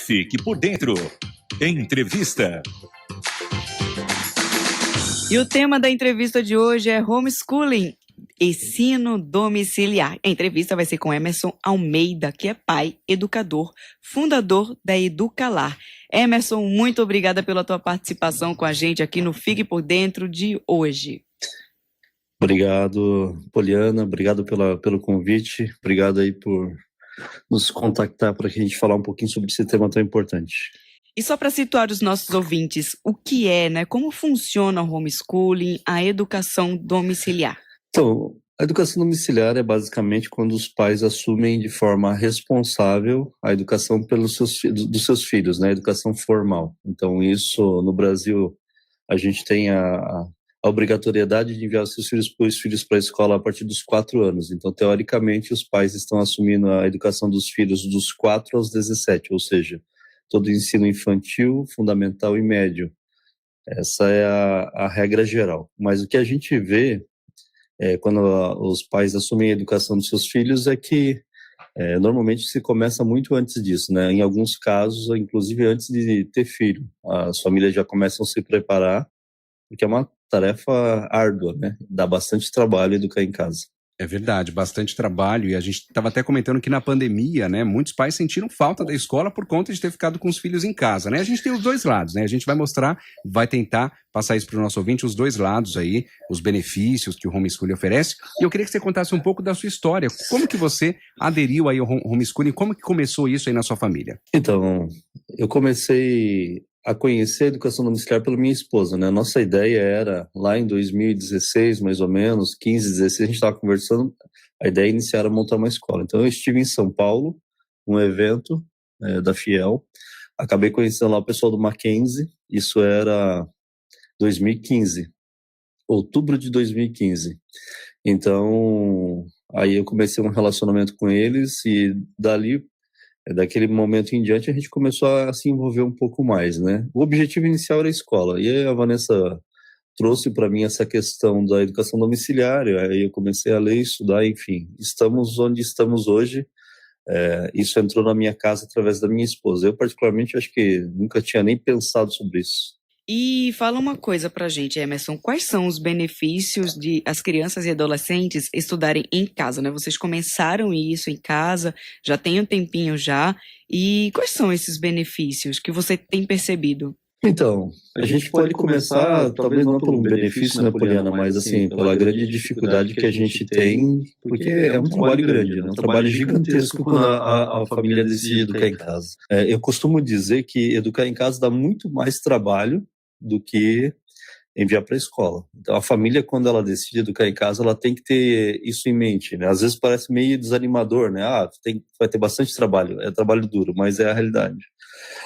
Fique por dentro. Entrevista. E o tema da entrevista de hoje é homeschooling, ensino domiciliar. A entrevista vai ser com Emerson Almeida, que é pai, educador, fundador da Educalar. Emerson, muito obrigada pela tua participação com a gente aqui no Fique por Dentro de hoje. Obrigado, Poliana, obrigado pelo convite, obrigado aí por nos contactar para que a gente falar um pouquinho sobre esse tema tão importante. E só para situar os nossos ouvintes, o que é, né? Como funciona o homeschooling, a educação domiciliar? Então, a educação domiciliar é basicamente quando os pais assumem de forma responsável a educação dos seus filhos, né? A educação formal. Então, isso no Brasil, a gente tem a obrigatoriedade de enviar os filhos para a escola a partir dos 4 anos. Então, teoricamente, os pais estão assumindo a educação dos filhos dos 4 aos 17, ou seja, todo o ensino infantil, fundamental e médio. Essa é a regra geral. Mas o que a gente vê quando os pais assumem a educação dos seus filhos é que normalmente se começa muito antes disso, né? Em alguns casos, inclusive antes de ter filho. As famílias já começam a se preparar, porque é uma tarefa árdua, né? Dá bastante trabalho educar em casa. É verdade, bastante trabalho, e a gente estava até comentando que na pandemia, né, muitos pais sentiram falta da escola por conta de ter ficado com os filhos em casa, né? A gente tem os dois lados, né? A gente vai mostrar, vai tentar passar isso para o nosso ouvinte, os dois lados aí, os benefícios que o homeschooling oferece. E eu queria que você contasse um pouco da sua história. Como que você aderiu aí ao homeschooling? Como que começou isso aí na sua família? Então, eu comecei a conhecer a educação domiciliar pela minha esposa, né? Nossa ideia era, lá em 2016, mais ou menos, 15, 16, a gente estava conversando, a ideia inicial era montar uma escola. Então, eu estive em São Paulo, um evento da Fiel, acabei conhecendo lá o pessoal do Mackenzie, isso era 2015, outubro de 2015. Então, aí eu comecei um relacionamento com eles e daquele momento em diante, a gente começou a se envolver um pouco mais, né? O objetivo inicial era a escola. E aí a Vanessa trouxe para mim essa questão da educação domiciliar. Aí eu comecei a ler, estudar, enfim. Estamos onde estamos hoje. Isso entrou na minha casa através da minha esposa. Eu, particularmente, acho que nunca tinha nem pensado sobre isso. E fala uma coisa pra gente, Emerson, quais são os benefícios de as crianças e adolescentes estudarem em casa, né? Vocês começaram isso em casa, já tem um tempinho já, e quais são esses benefícios que você tem percebido? Então, a gente pode começar, talvez não por um benefício, né, Poliana, mas assim, pela grande dificuldade que a gente tem, porque é um trabalho grande, né? Um trabalho gigantesco quando a família decide educar em casa. Eu costumo dizer que educar em casa dá muito mais trabalho do que enviar para a escola. Então, a família, quando ela decide educar em casa, ela tem que ter isso em mente, né? Às vezes parece meio desanimador, né? Vai ter bastante trabalho, é trabalho duro, mas é a realidade.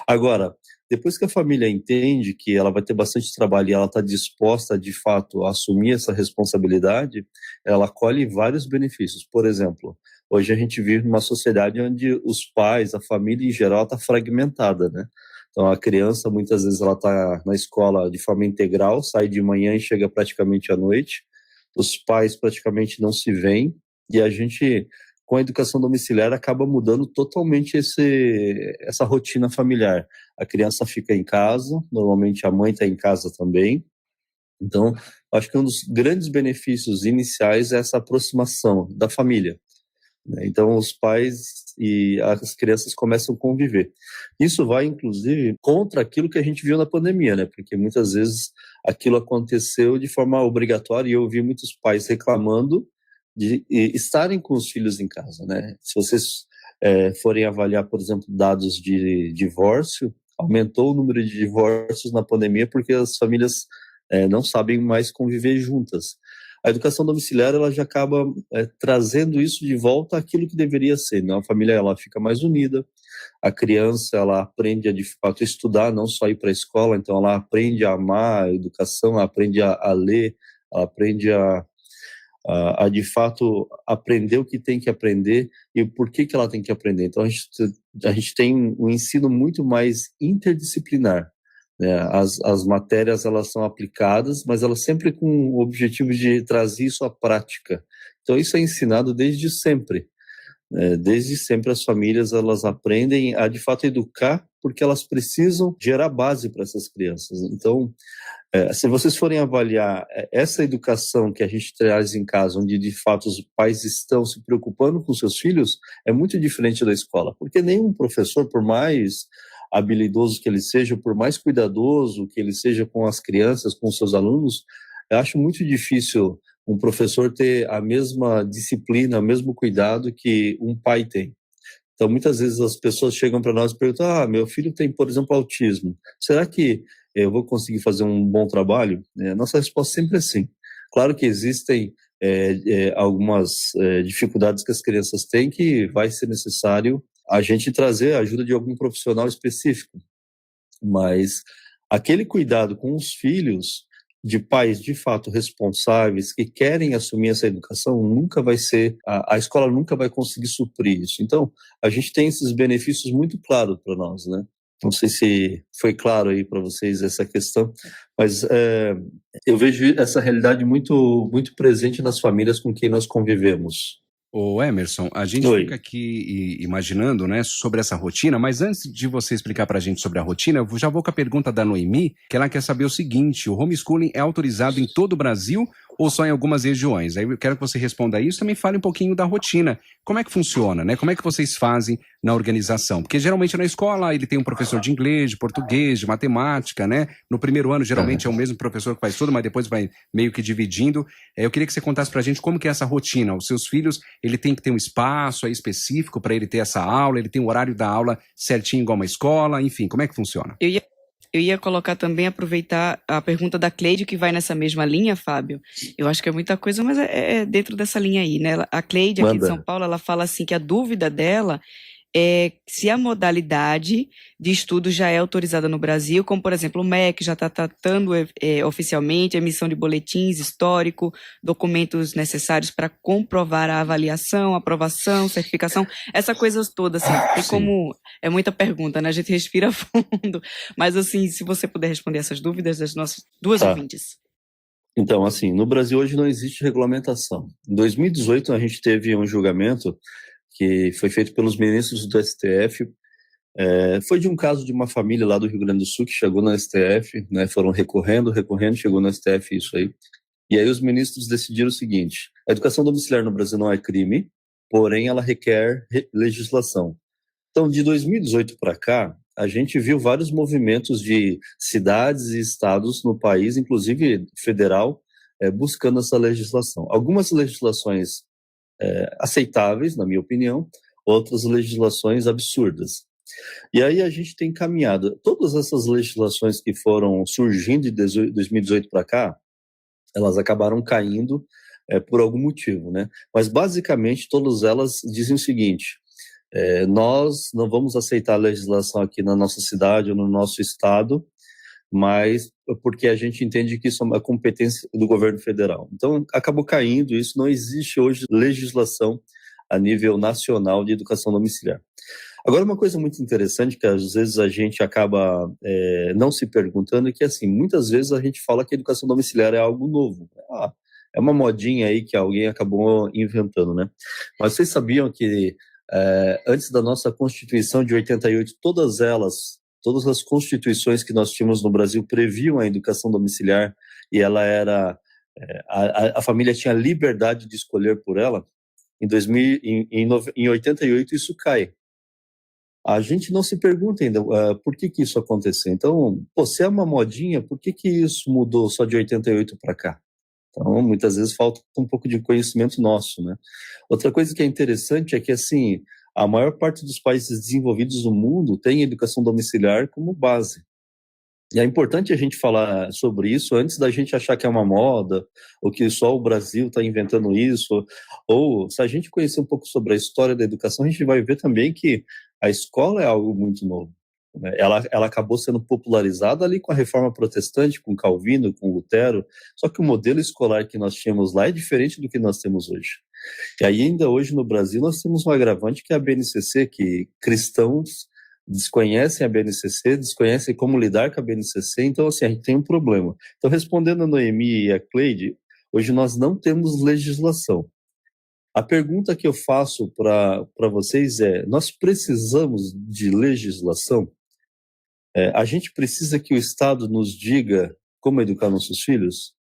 Agora, depois que a família entende que ela vai ter bastante trabalho e ela está disposta, de fato, a assumir essa responsabilidade, ela colhe vários benefícios. Por exemplo, hoje a gente vive numa sociedade onde os pais, a família em geral, está fragmentada, né? Então, a criança, muitas vezes, ela está na escola de forma integral, sai de manhã e chega praticamente à noite. Os pais praticamente não se veem. E a gente, com a educação domiciliar, acaba mudando totalmente essa rotina familiar. A criança fica em casa, normalmente a mãe está em casa também. Então, acho que um dos grandes benefícios iniciais é essa aproximação da família. Então, os pais e as crianças começam a conviver. Isso vai, inclusive, contra aquilo que a gente viu na pandemia, né? Porque muitas vezes aquilo aconteceu de forma obrigatória e eu vi muitos pais reclamando de estarem com os filhos em casa, né? Se vocês forem avaliar, por exemplo, dados de divórcio, aumentou o número de divórcios na pandemia porque as famílias não sabem mais conviver juntas. A educação domiciliar ela já acaba trazendo isso de volta àquilo que deveria ser, né? A família ela fica mais unida, a criança ela aprende a de fato estudar, não só ir para a escola, então ela aprende a amar a educação, ela aprende a ler, ela aprende a de fato aprender o que tem que aprender e o porquê que ela tem que aprender. Então a gente tem um ensino muito mais interdisciplinar. As matérias elas são aplicadas, mas elas sempre com o objetivo de trazer isso à prática. Então isso é ensinado desde sempre. Desde sempre as famílias elas aprendem a de fato educar porque elas precisam gerar base para essas crianças. Então, se vocês forem avaliar essa educação que a gente traz em casa, onde de fato os pais estão se preocupando com seus filhos, é muito diferente da escola, porque nenhum professor, por mais habilidoso que ele seja, por mais cuidadoso que ele seja com as crianças, com os seus alunos, eu acho muito difícil um professor ter a mesma disciplina, o mesmo cuidado que um pai tem. Então, muitas vezes as pessoas chegam para nós e perguntam: meu filho tem, por exemplo, autismo. Será que eu vou conseguir fazer um bom trabalho? Nossa resposta sempre é sim. Claro que existem algumas dificuldades que as crianças têm que vai ser necessário a gente trazer a ajuda de algum profissional específico. Mas aquele cuidado com os filhos de pais de fato responsáveis que querem assumir essa educação nunca vai ser, a escola nunca vai conseguir suprir isso. Então, a gente tem esses benefícios muito claros para nós, né? Não sei se foi claro aí para vocês essa questão, mas eu vejo essa realidade muito, muito presente nas famílias com quem nós convivemos. Ô Emerson, a gente fica aqui imaginando, né, sobre essa rotina, mas antes de você explicar para a gente sobre a rotina, eu já vou com a pergunta da Noemi, que ela quer saber o seguinte: o homeschooling é autorizado em todo o Brasil ou só em algumas regiões? Aí eu quero que você responda isso, também fale um pouquinho da rotina. Como é que funciona, né? Como é que vocês fazem na organização? Porque geralmente na escola ele tem um professor de inglês, de português, de matemática, né? No primeiro ano geralmente é o mesmo professor que faz tudo, mas depois vai meio que dividindo. Eu queria que você contasse pra gente como que é essa rotina. Os seus filhos, ele tem que ter um espaço aí específico para ele ter essa aula, ele tem o horário da aula certinho igual uma escola, enfim, como é que funciona? Eu ia colocar também, aproveitar a pergunta da Cleide, que vai nessa mesma linha, Fábio. Eu acho que é muita coisa, mas é dentro dessa linha aí, né? A Cleide, aqui de São Paulo, ela fala assim que a dúvida dela é se a modalidade de estudo já é autorizada no Brasil, como, por exemplo, o MEC já está tratando oficialmente a emissão de boletins histórico, documentos necessários para comprovar a avaliação, aprovação, certificação, essa coisa toda, assim, e como é muita pergunta, né? A gente respira fundo, mas, assim, se você puder responder essas dúvidas das nossas duas ouvintes. Então, assim, no Brasil hoje não existe regulamentação. Em 2018, a gente teve um julgamento que foi feito pelos ministros do STF, foi de um caso de uma família lá do Rio Grande do Sul que chegou no STF, né, foram recorrendo, chegou no STF isso aí, e aí os ministros decidiram o seguinte: a educação domiciliar no Brasil não é crime, porém ela requer legislação. Então, de 2018 para cá, a gente viu vários movimentos de cidades e estados no país, inclusive federal, buscando essa legislação. Algumas legislações aceitáveis, na minha opinião, outras legislações absurdas. E aí a gente tem caminhado. Todas essas legislações que foram surgindo de 2018 para cá, elas acabaram caindo por algum motivo, né? Mas basicamente todas elas dizem o seguinte: nós não vamos aceitar a legislação aqui na nossa cidade ou no nosso estado, mas porque a gente entende que isso é uma competência do governo federal. Então, acabou caindo isso, não existe hoje legislação a nível nacional de educação domiciliar. Agora, uma coisa muito interessante que às vezes a gente acaba não se perguntando é que, assim, muitas vezes a gente fala que a educação domiciliar é algo novo. É uma modinha aí que alguém acabou inventando, né? Mas vocês sabiam que antes da nossa Constituição de 88, todas as constituições que nós tínhamos no Brasil previam a educação domiciliar e ela era... a família tinha liberdade de escolher por ela. Em 88 isso cai. A gente não se pergunta ainda por que isso aconteceu. Então, se é uma modinha, por que isso mudou só de 88 para cá? Então, muitas vezes falta um pouco de conhecimento nosso, né? Outra coisa que é interessante é que, assim, a maior parte dos países desenvolvidos do mundo tem educação domiciliar como base. E é importante a gente falar sobre isso antes da gente achar que é uma moda, ou que só o Brasil está inventando isso. Ou, se a gente conhecer um pouco sobre a história da educação, a gente vai ver também que a escola é algo muito novo. Ela acabou sendo popularizada ali com a Reforma Protestante, com Calvino, com Lutero, só que o modelo escolar que nós tínhamos lá é diferente do que nós temos hoje. E aí, ainda hoje no Brasil, nós temos um agravante que é a BNCC, que cristãos desconhecem a BNCC, desconhecem como lidar com a BNCC, então, assim, a gente tem um problema. Então, respondendo a Noemi e a Cleide, hoje nós não temos legislação. A pergunta que eu faço para vocês é: nós precisamos de legislação? A gente precisa que o Estado nos diga como educar nossos filhos?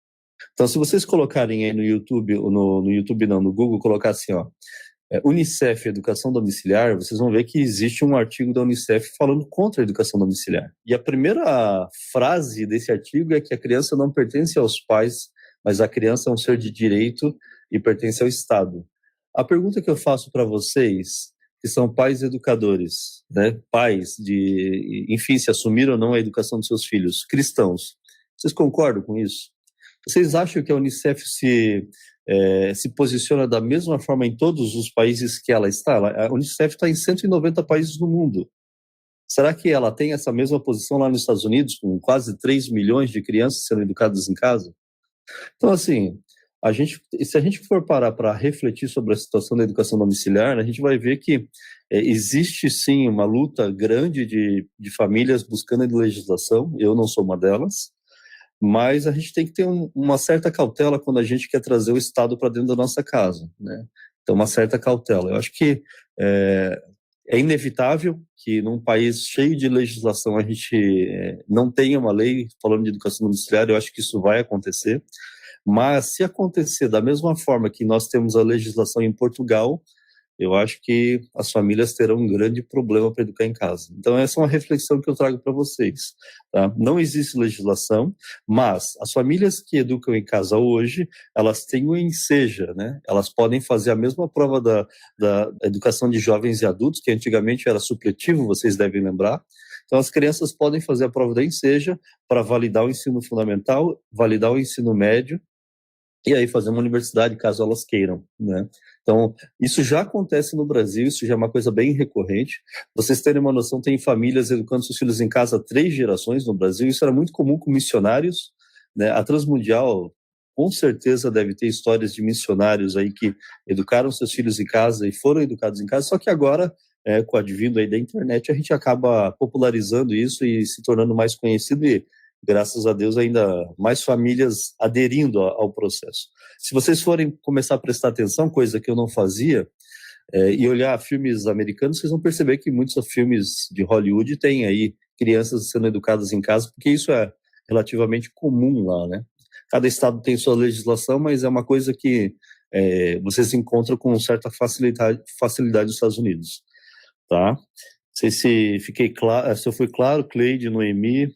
Então, se vocês colocarem aí no YouTube, no YouTube não, no Google, colocar assim, ó, Unicef Educação Domiciliar, vocês vão ver que existe um artigo da Unicef falando contra a educação domiciliar. E a primeira frase desse artigo é que a criança não pertence aos pais, mas a criança é um ser de direito e pertence ao Estado. A pergunta que eu faço para vocês, que são pais educadores, né, pais de, enfim, se assumiram ou não a educação dos seus filhos, cristãos, vocês concordam com isso? Vocês acham que a Unicef se posiciona da mesma forma em todos os países que ela está? A Unicef está em 190 países no mundo. Será que ela tem essa mesma posição lá nos Estados Unidos, com quase 3 milhões de crianças sendo educadas em casa? Então, assim, se a gente for parar para refletir sobre a situação da educação domiciliar, a gente vai ver que existe sim uma luta grande de famílias buscando a legislação. Eu não sou uma delas. Mas a gente tem que ter uma certa cautela quando a gente quer trazer o Estado para dentro da nossa casa, né? Então, uma certa cautela. Eu acho que é inevitável que num país cheio de legislação a gente não tenha uma lei falando de educação domiciliar. Eu acho que isso vai acontecer. Mas se acontecer da mesma forma que nós temos a legislação em Portugal, eu acho que as famílias terão um grande problema para educar em casa. Então, essa é uma reflexão que eu trago para vocês. Tá? Não existe legislação, mas as famílias que educam em casa hoje, elas têm o Enseja, né? Elas podem fazer a mesma prova da educação de jovens e adultos, que antigamente era supletivo, vocês devem lembrar. Então, as crianças podem fazer a prova da Enseja para validar o ensino fundamental, validar o ensino médio, e aí fazer uma universidade, caso elas queiram, né? Então, isso já acontece no Brasil, isso já é uma coisa bem recorrente. Vocês terem uma noção, tem famílias educando seus filhos em casa há 3 gerações no Brasil, isso era muito comum com missionários, né? A Transmundial, com certeza, deve ter histórias de missionários aí que educaram seus filhos em casa e foram educados em casa, só que agora, com o advindo aí da internet, a gente acaba popularizando isso e se tornando mais conhecido e, graças a Deus, ainda mais famílias aderindo ao processo. Se vocês forem começar a prestar atenção, coisa que eu não fazia, e olhar filmes americanos, vocês vão perceber que muitos filmes de Hollywood têm aí crianças sendo educadas em casa, porque isso é relativamente comum lá, né? Cada estado tem sua legislação, mas é uma coisa que vocês encontram com certa facilidade nos Estados Unidos, tá? Não sei se fiquei claro, se eu fui claro, Cleide, Noemi,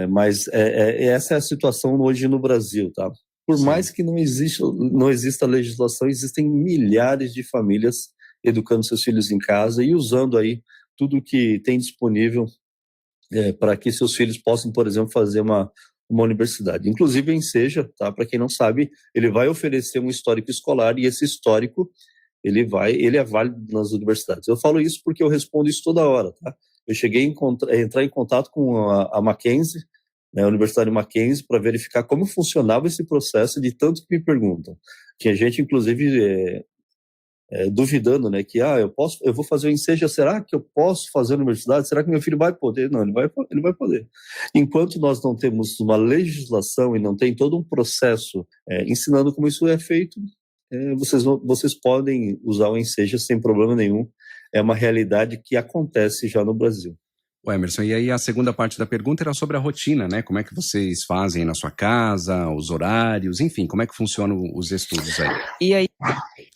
mas essa é a situação hoje no Brasil, tá? Por mais que não exista legislação, existem milhares de famílias educando seus filhos em casa e usando aí tudo que tem disponível para que seus filhos possam, por exemplo, fazer uma universidade. Inclusive, em Enseja, tá? Para quem não sabe, ele vai oferecer um histórico escolar e esse histórico ele é válido nas universidades. Eu falo isso porque eu respondo isso toda hora, tá? Eu cheguei a entrar em contato com a Mackenzie, né, a Universidade Mackenzie, para verificar como funcionava esse processo, de tanto que me perguntam. Tinha gente, inclusive, duvidando, né, que eu vou fazer o Enseja, será que eu posso fazer a universidade? Será que meu filho vai poder? Não, ele vai poder. Enquanto nós não temos uma legislação e não tem todo um processo ensinando como isso é feito, vocês podem usar o Enseja sem problema nenhum. É uma realidade que acontece já no Brasil. O Emerson, e aí a segunda parte da pergunta era sobre a rotina, né? Como é que vocês fazem na sua casa, os horários, enfim, como é que funcionam os estudos aí? E aí,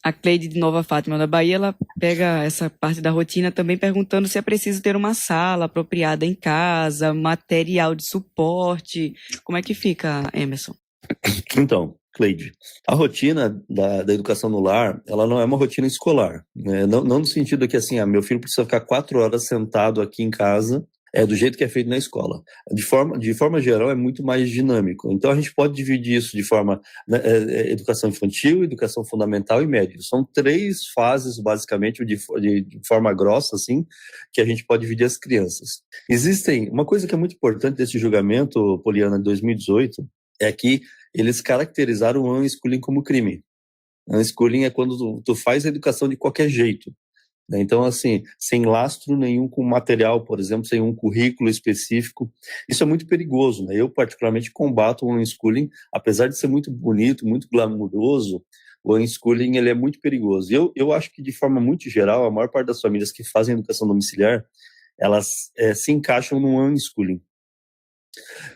a Cleide de Nova Fátima da Bahia, ela pega essa parte da rotina também perguntando se é preciso ter uma sala apropriada em casa, material de suporte. Como é que fica, Emerson? Então, Cleide, a rotina da educação no lar, ela não é uma rotina escolar, né? Não no sentido que assim, meu filho precisa ficar 4 horas sentado aqui em casa, do jeito que é feito na escola. De forma geral, é muito mais dinâmico. Então, a gente pode dividir isso de forma educação infantil, educação fundamental e média. São 3 fases, basicamente, de forma grossa, assim, que a gente pode dividir as crianças. Uma coisa que é muito importante desse julgamento, Poliana, de 2018, é que eles caracterizaram o unschooling como crime. Unschooling é quando tu faz a educação de qualquer jeito, né? Então, assim, sem lastro nenhum com material, por exemplo, sem um currículo específico. Isso é muito perigoso, né? Eu, particularmente, combato o unschooling, apesar de ser muito bonito, muito glamouroso. o unschooling ele é muito perigoso. Eu acho que, de forma muito geral, a maior parte das famílias que fazem educação domiciliar, elas se encaixam no unschooling.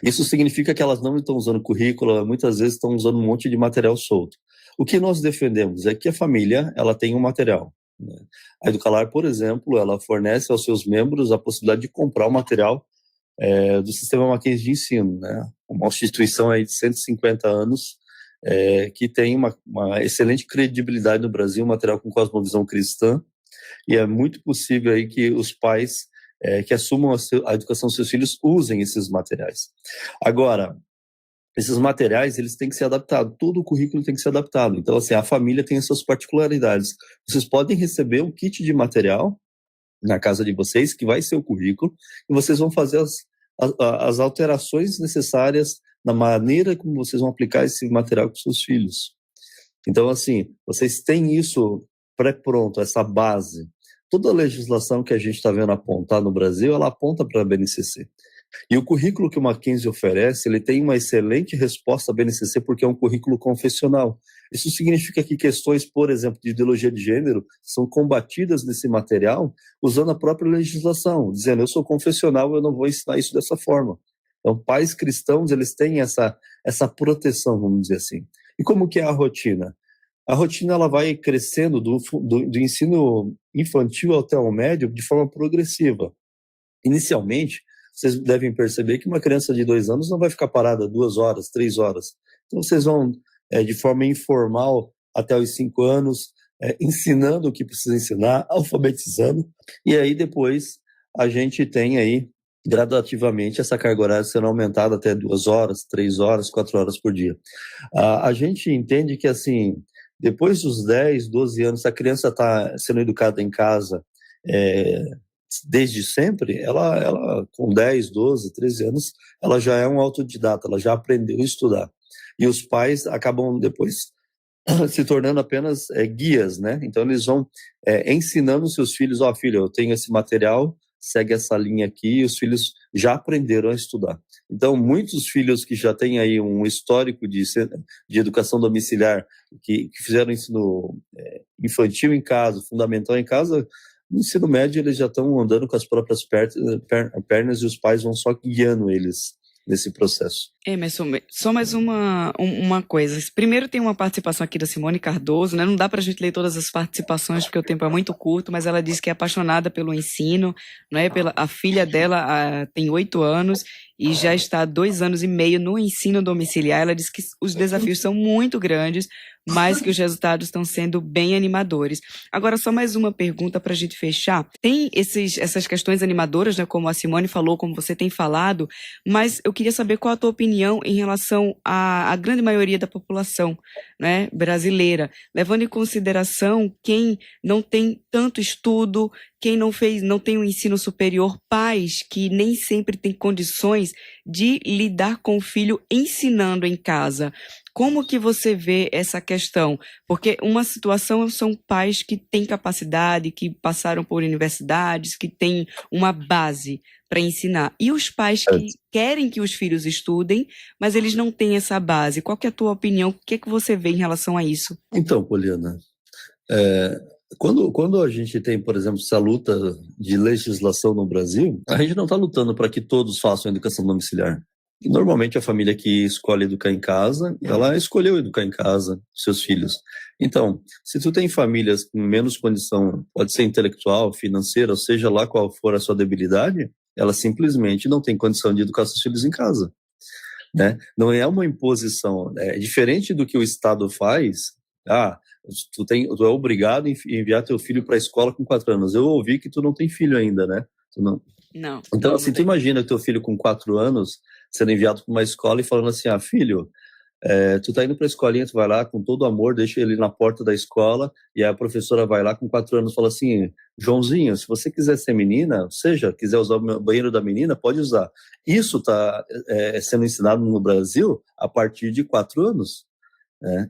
Isso significa que elas não estão usando currículo, muitas vezes estão usando um monte de material solto. O que nós defendemos é que a família ela tem um material, né? A Educalar, por exemplo, ela fornece aos seus membros a possibilidade de comprar o material do Sistema Mackenzie de Ensino, né? Uma instituição aí de 150 anos que tem uma excelente credibilidade no Brasil, um material com cosmovisão cristã, e é muito possível aí que os pais que assumam a educação dos seus filhos usem esses materiais. Agora, esses materiais eles têm que ser adaptados, todo o currículo tem que ser adaptado. Então, assim, a família tem as suas particularidades. Vocês podem receber um kit de material na casa de vocês, que vai ser o currículo, e vocês vão fazer as alterações necessárias na maneira como vocês vão aplicar esse material com seus filhos. Então, assim, vocês têm isso pré-pronto, essa base. Toda a legislação que a gente está vendo apontar no Brasil, ela aponta para a BNCC. E o currículo que o Mackenzie oferece, ele tem uma excelente resposta à BNCC porque é um currículo confessional. Isso significa que questões, por exemplo, de ideologia de gênero são combatidas nesse material usando a própria legislação, dizendo, eu sou confessional, eu não vou ensinar isso dessa forma. Então, pais cristãos, eles têm essa proteção, vamos dizer assim. E como que é a rotina? A rotina ela vai crescendo do ensino infantil até o médio de forma progressiva. Inicialmente, vocês devem perceber que uma criança de 2 anos não vai ficar parada 2 horas, 3 horas. Então, vocês vão, de forma informal, até os 5 anos, ensinando o que precisa ensinar, alfabetizando. E aí, depois, a gente tem aí, gradativamente, essa carga horária sendo aumentada até 2 horas, 3 horas, 4 horas por dia. A gente entende que, assim, depois dos 10, 12 anos, se a criança está sendo educada em casa desde sempre, ela com 10, 12, 13 anos, ela já é um autodidata, ela já aprendeu a estudar. E os pais acabam depois se tornando apenas guias, né? Então eles vão ensinando os seus filhos, filho, eu tenho esse material, segue essa linha aqui, e os filhos já aprenderam a estudar. Então, muitos filhos que já têm aí um histórico de educação domiciliar, que fizeram ensino infantil em casa, fundamental em casa, no ensino médio eles já estão andando com as próprias pernas e os pais vão só guiando eles nesse processo. Mas só mais uma coisa. Primeiro tem uma participação aqui da Simone Cardoso, né? Não dá pra gente ler todas as participações porque o tempo é muito curto, mas ela diz que é apaixonada pelo ensino, não é? A filha dela tem 8 anos e já está há 2 anos e meio no ensino domiciliar. Ela diz que os desafios são muito grandes, mas que os resultados estão sendo bem animadores. Agora, só mais uma pergunta para a gente fechar. Tem essas questões animadoras, né, como a Simone falou, como você tem falado, mas eu queria saber qual a tua opinião em relação à grande maioria da população, né, brasileira, levando em consideração quem não tem tanto estudo, quem não tem um ensino superior, pais que nem sempre têm condições de lidar com o filho ensinando em casa. Como que você vê essa questão? Porque uma situação são pais que têm capacidade, que passaram por universidades, que têm uma base para ensinar. E os pais que querem que os filhos estudem, mas eles não têm essa base. Qual que é a tua opinião? O que é que você vê em relação a isso? Então, Poliana, quando a gente tem, por exemplo, essa luta de legislação no Brasil, a gente não está lutando para que todos façam educação domiciliar. E normalmente a família que escolhe educar em casa, ela escolheu educar em casa seus filhos. Então, se tu tem famílias com menos condição, pode ser intelectual, financeira, ou seja lá qual for a sua debilidade, ela simplesmente não tem condição de educar seus filhos em casa, né? Não é uma imposição, é diferente do que o Estado faz. Tu é obrigado a enviar teu filho para a escola com 4 anos. Eu ouvi que tu não tem filho ainda, né? Tu não. Não. Então, assim, tu imagina teu filho com 4 anos sendo enviado para uma escola e falando assim, filho, tu tá indo para a escolinha, tu vai lá com todo amor, deixa ele na porta da escola, e a professora vai lá com 4 anos e fala assim, Joãozinho, se você quiser ser menina, ou seja, quiser usar o banheiro da menina, pode usar. Isso tá sendo ensinado no Brasil a partir de 4 anos.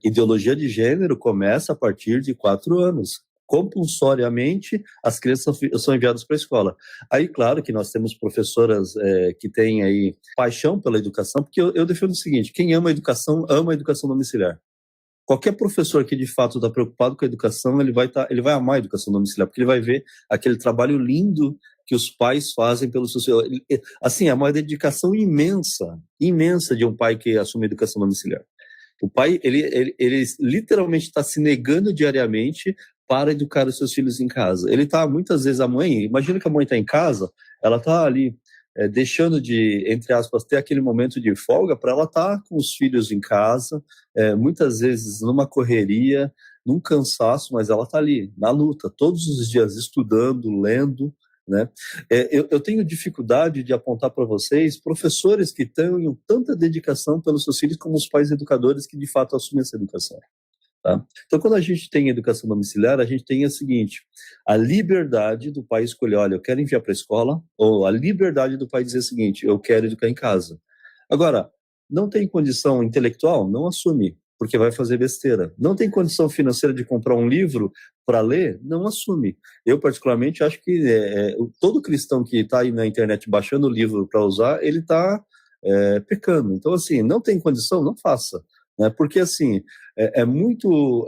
Ideologia de gênero começa a partir de 4 anos. Compulsoriamente, as crianças são enviadas para a escola. Aí, claro que nós temos professoras que têm aí paixão pela educação, porque eu defendo o seguinte, quem ama a educação domiciliar. qualquer professor que de fato está preocupado com a educação, ele vai amar a educação domiciliar, porque ele vai ver aquele trabalho lindo que os pais fazem pelo seu... Assim, é uma dedicação imensa de um pai que assume a educação domiciliar. O pai, ele literalmente está se negando diariamente para educar os seus filhos em casa. Ele está, muitas vezes, a mãe, imagina que a mãe está em casa, ela está ali deixando de, entre aspas, ter aquele momento de folga para ela estar com os filhos em casa, muitas vezes numa correria, num cansaço, mas ela está ali, na luta, todos os dias, estudando, lendo, né? Eu tenho dificuldade de apontar para vocês professores que tenham tanta dedicação pelos seus filhos como os pais educadores que de fato assumem essa educação. Tá? Então, quando a gente tem educação domiciliar, a gente tem o seguinte, a liberdade do pai escolher, olha, eu quero enviar para a escola, ou a liberdade do pai dizer o seguinte, eu quero educar em casa. Agora, não tem condição intelectual? Não assume, porque vai fazer besteira. Não tem condição financeira de comprar um livro para ler? Não assume. Eu, particularmente, acho que todo cristão que está aí na internet baixando o livro para usar, ele está pecando. Então, assim, não tem condição? Não faça. Né? Porque, assim, é muito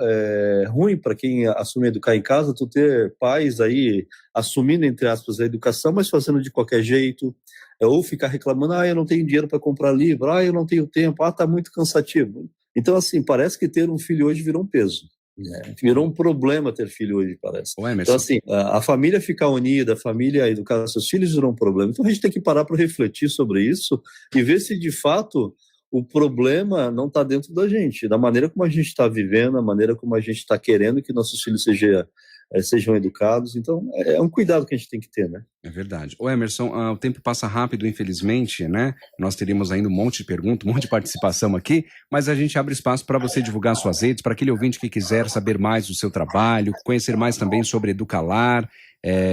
ruim para quem assume educar em casa, tu ter pais aí assumindo, entre aspas, a educação, mas fazendo de qualquer jeito, ou ficar reclamando, eu não tenho dinheiro para comprar livro, eu não tenho tempo, tá muito cansativo. Então, assim, parece que ter um filho hoje virou um peso. Né? Virou um problema ter filho hoje, parece. Então, assim, a família ficar unida, a família educar seus filhos virou um problema. Então, a gente tem que parar para refletir sobre isso e ver se, de fato, o problema não está dentro da gente, da maneira como a gente está vivendo, da maneira como a gente está querendo que nossos filhos sejam educados. Então, é um cuidado que a gente tem que ter, né? É verdade. Ô Emerson, o tempo passa rápido, infelizmente, né? Nós teríamos ainda um monte de perguntas, um monte de participação aqui, mas a gente abre espaço para você divulgar suas redes, para aquele ouvinte que quiser saber mais do seu trabalho, conhecer mais também sobre Educalar.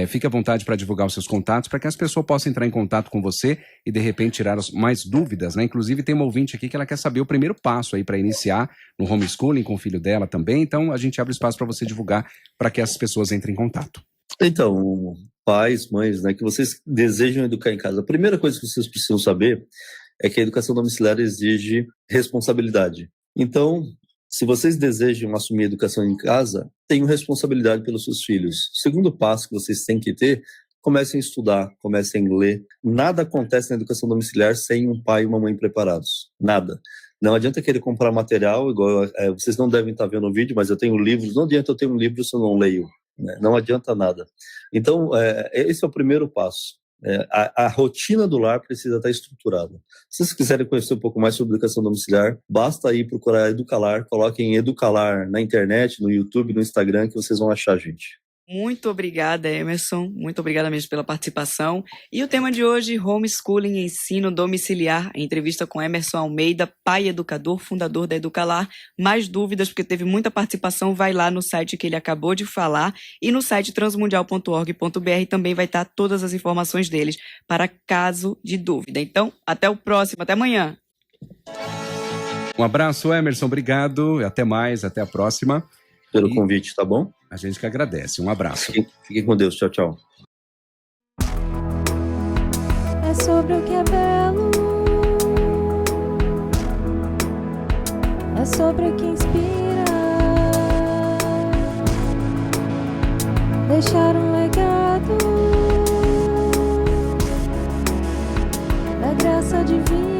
Fique à vontade para divulgar os seus contatos, para que as pessoas possam entrar em contato com você e, de repente, tirar mais dúvidas, né? Inclusive, tem uma ouvinte aqui que ela quer saber o primeiro passo aí para iniciar no homeschooling com o filho dela também. Então, a gente abre espaço para você divulgar, para que essas pessoas entrem em contato. Então, pais, mães, né, que vocês desejam educar em casa, a primeira coisa que vocês precisam saber é que a educação domiciliar exige responsabilidade. Então, se vocês desejam assumir a educação em casa, tenham responsabilidade pelos seus filhos. O segundo passo que vocês têm que ter, comecem a estudar, comecem a ler. Nada acontece na educação domiciliar sem um pai e uma mãe preparados. Nada. Não adianta querer comprar material, igual vocês não devem estar vendo o vídeo, mas eu tenho livros. Não adianta eu ter um livro se eu não leio. Né? Não adianta nada. Então, esse é o primeiro passo. A rotina do lar precisa estar estruturada. Se vocês quiserem conhecer um pouco mais sobre educação domiciliar, basta aí procurar Educalar, coloquem Educalar na internet, no YouTube, no Instagram, que vocês vão achar a gente. Muito obrigada, Emerson. Muito obrigada mesmo pela participação. E o tema de hoje, homeschooling, ensino domiciliar. Entrevista com Emerson Almeida, pai educador, fundador da Educalar. Mais dúvidas, porque teve muita participação, vai lá no site que ele acabou de falar. E no site transmundial.org.br também vai estar todas as informações deles, para caso de dúvida. Então, até o próximo, até amanhã. Um abraço, Emerson, obrigado. Até mais, até a próxima. Pelo convite, tá bom? A gente que agradece. Um abraço. Fiquem com Deus. Tchau, tchau. É sobre o que é belo, é sobre o que inspira, deixar um legado da graça divina.